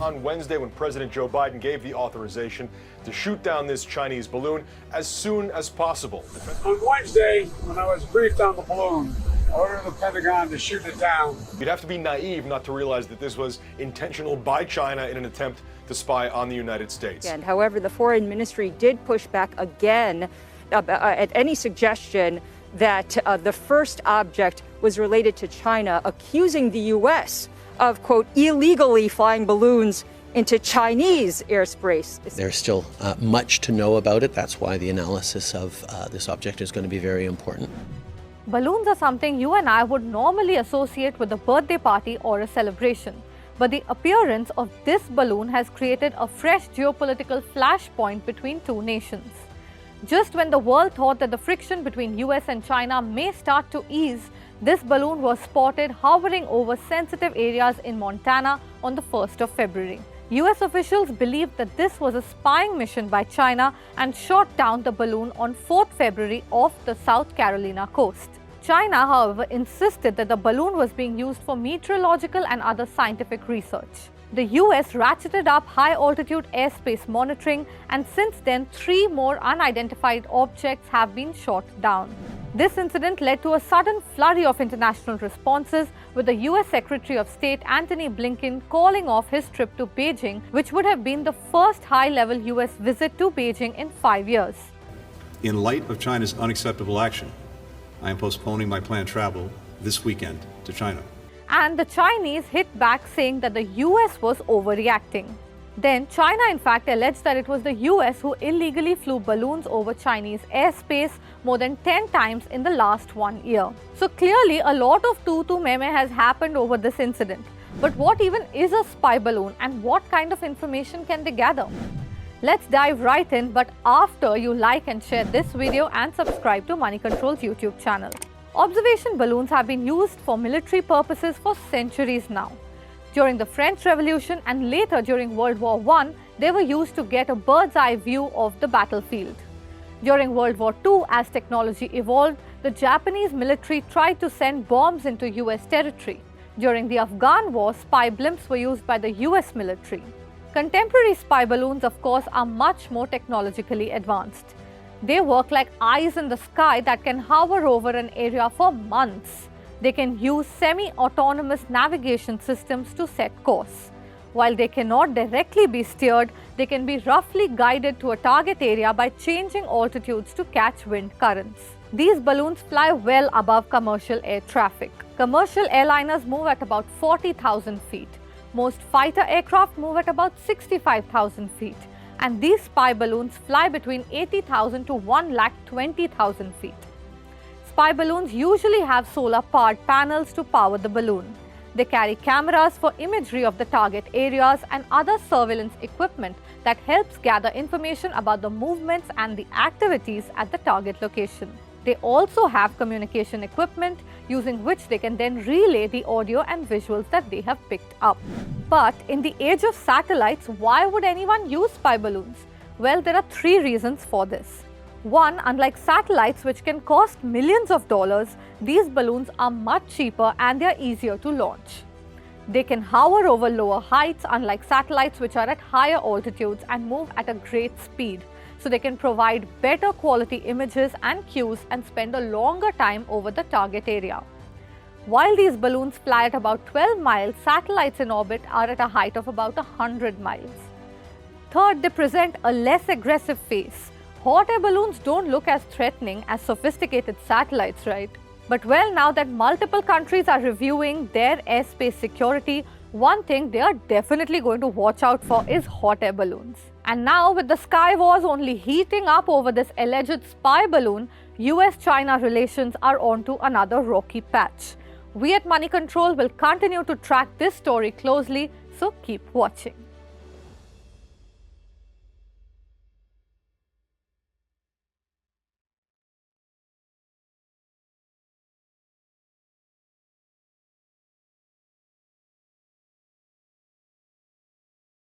on Wednesday when President Joe Biden gave the authorization to shoot down this Chinese balloon as soon as possible. On Wednesday, when I was briefed on the balloon, I ordered the Pentagon to shoot it down. You'd have to be naive not to realize that this was intentional by China in an attempt to spy on the United States. And however, the foreign ministry did push back again at any suggestion that the first object was related to China, accusing the U.S. of, quote, illegally flying balloons into Chinese airspace. There's still much to know about it. That's why the analysis of this object is going to be very important. Balloons are something you and I would normally associate with a birthday party or a celebration. But the appearance of this balloon has created a fresh geopolitical flashpoint between two nations. Just when the world thought that the friction between US and China may start to ease, this balloon was spotted hovering over sensitive areas in Montana on the 1st of February. US officials believed that this was a spying mission by China and shot down the balloon on 4th February off the South Carolina coast. China, however, insisted that the balloon was being used for meteorological and other scientific research. The US ratcheted up high-altitude airspace monitoring, and since then, 3 more unidentified objects have been shot down. This incident led to a sudden flurry of international responses, with the US Secretary of State Antony Blinken calling off his trip to Beijing, which would have been the first high-level US visit to Beijing in 5 years. In light of China's unacceptable action, I am postponing my planned travel this weekend to China. And the Chinese hit back, saying that the US was overreacting. Then China in fact alleged that it was the US who illegally flew balloons over Chinese airspace more than 10 times in the last 1 year. So clearly a lot of tutu meme has happened over this incident. But what even is a spy balloon and what kind of information can they gather? Let's dive right in, but after you like and share this video and subscribe to Moneycontrol's YouTube channel. Observation balloons have been used for military purposes for centuries now. During the French Revolution and later during World War I, they were used to get a bird's eye view of the battlefield. During World War II, as technology evolved, the Japanese military tried to send bombs into US territory. During the Afghan War, spy blimps were used by the US military. Contemporary spy balloons, of course, are much more technologically advanced. They work like eyes in the sky that can hover over an area for months. They can use semi-autonomous navigation systems to set course. While they cannot directly be steered, they can be roughly guided to a target area by changing altitudes to catch wind currents. These balloons fly well above commercial air traffic. Commercial airliners move at about 40,000 feet. Most fighter aircraft move at about 65,000 feet. And these spy balloons fly between 80,000 to 1,20,000 feet. Spy balloons usually have solar-powered panels to power the balloon. They carry cameras for imagery of the target areas and other surveillance equipment that helps gather information about the movements and the activities at the target location. They also have communication equipment using which they can then relay the audio and visuals that they have picked up. But in the age of satellites, why would anyone use spy balloons? Well, there are 3 reasons for this. One, unlike satellites which can cost millions of dollars, these balloons are much cheaper and they are easier to launch. They can hover over lower heights, unlike satellites which are at higher altitudes and move at a great speed. So they can provide better quality images and cues and spend a longer time over the target area. While these balloons fly at about 12 miles, satellites in orbit are at a height of about 100 miles. Third, they present a less aggressive face. Hot air balloons don't look as threatening as sophisticated satellites, right? But well, now that multiple countries are reviewing their airspace security, one thing they are definitely going to watch out for is hot air balloons. And now, with the sky wars only heating up over this alleged spy balloon, US-China relations are onto another rocky patch. We at Moneycontrol will continue to track this story closely, so keep watching.